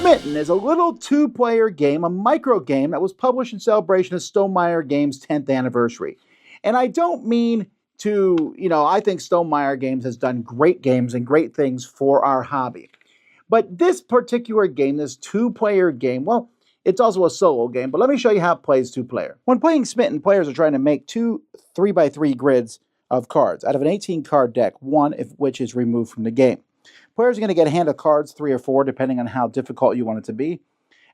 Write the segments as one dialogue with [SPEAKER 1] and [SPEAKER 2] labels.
[SPEAKER 1] Smitten is a little two-player game, a micro game that was published in celebration of Stonemaier Games' 10th anniversary. And I don't mean to, I think Stonemaier Games has done great games and great things for our hobby. But this particular game, this two-player game, well, it's also a solo game, but let me show you how it plays two-player. When playing Smitten, players are trying to make two 3x3 grids of cards out of an 18-card deck, one of which is removed from the game. Players are going to get a hand of cards, 3 or 4, depending on how difficult you want it to be.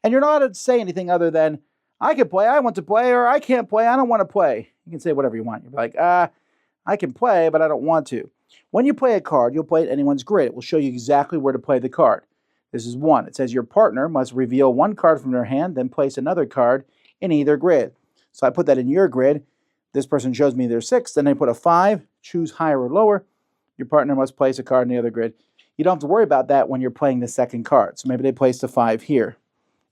[SPEAKER 1] And you're not allowed to say anything other than, I can play, I want to play, or I can't play, I don't want to play. You can say whatever you want. You're like, I can play, but I don't want to. When you play a card, you'll play it anyone's grid. It will show you exactly where to play the card. This is 1. It says your partner must reveal one card from their hand, then place another card in either grid. So I put that in your grid. This person shows me their 6, then they put a 5, choose higher or lower. Your partner must place a card in the other grid. You don't have to worry about that when you're playing the second card. So maybe they placed a 5 here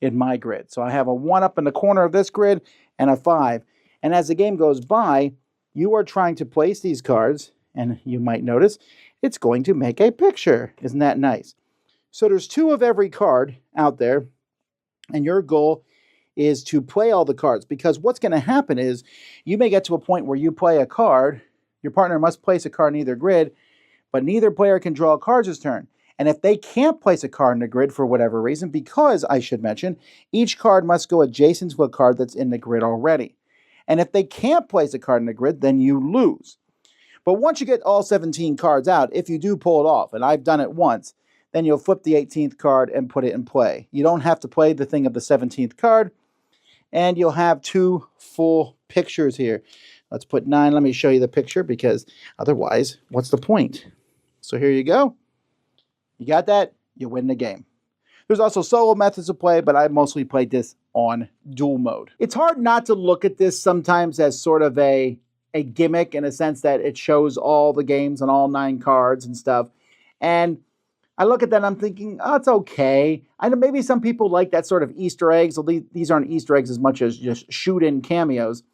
[SPEAKER 1] in my grid. So I have a 1 up in the corner of this grid and a 5. And as the game goes by, you are trying to place these cards, and you might notice it's going to make a picture. Isn't that nice? So there's 2 of every card out there, and your goal is to play all the cards, because what's going to happen is you may get to a point where you play a card, your partner must place a card in either grid, but neither player can draw cards his turn. And if they can't place a card in the grid for whatever reason, because, I should mention, each card must go adjacent to a card that's in the grid already. And if they can't place a card in the grid, then you lose. But once you get all 17 cards out, if you do pull it off, and I've done it once, then you'll flip the 18th card and put it in play. You don't have to play the thing of the 17th card, and you'll have 2 full pictures here. Let's put 9. Let me show you the picture, because otherwise, what's the point? So here you go. You got that? You win the game. There's also solo methods of play, but I mostly played this on dual mode. It's hard not to look at this sometimes as sort of a gimmick, in a sense that it shows all the games and all 9 cards and stuff. And I look at that and I'm thinking, oh, it's okay. I know maybe some people like that sort of Easter eggs. Well, these aren't Easter eggs as much as just shoot-in cameos.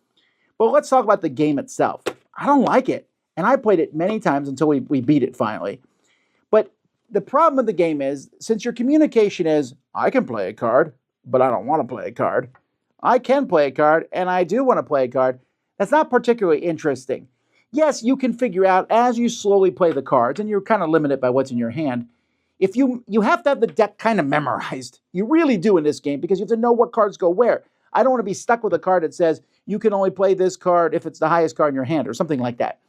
[SPEAKER 1] But let's talk about the game itself. I don't like it. And I played it many times until we beat it finally. But the problem with the game is, since your communication is, I can play a card, but I don't want to play a card. I can play a card, and I do want to play a card. That's not particularly interesting. Yes, you can figure out as you slowly play the cards, and you're kind of limited by what's in your hand. If you have to have the deck kind of memorized. You really do in this game, because you have to know what cards go where. I don't want to be stuck with a card that says, you can only play this card if it's the highest card in your hand, or something like that.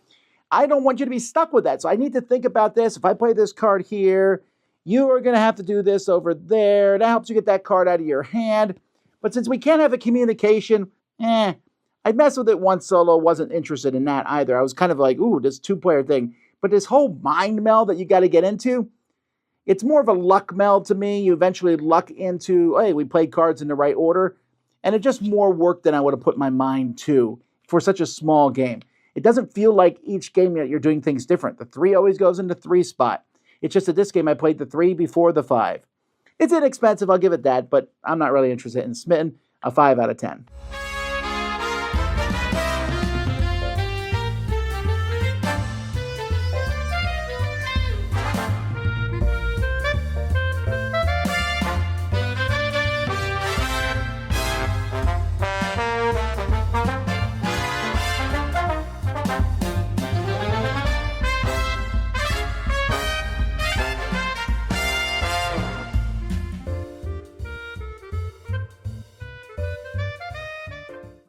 [SPEAKER 1] I don't want you to be stuck with that. So I need to think about this. If I play this card here, you are going to have to do this over there. That helps you get that card out of your hand. But since we can't have a communication, I'd mess with it once solo. Wasn't interested in that either. I was kind of like, ooh, this 2-player thing. But this whole mind meld that you got to get into, it's more of a luck meld to me. You eventually luck into, hey, we played cards in the right order. And it's just more work than I would have put my mind to for such a small game. It doesn't feel like each game that you're doing things different. The 3 always goes in the 3 spot. It's just that this game I played the 3 before the 5. It's inexpensive, I'll give it that, but I'm not really interested in Smitten. A 5 out of 10.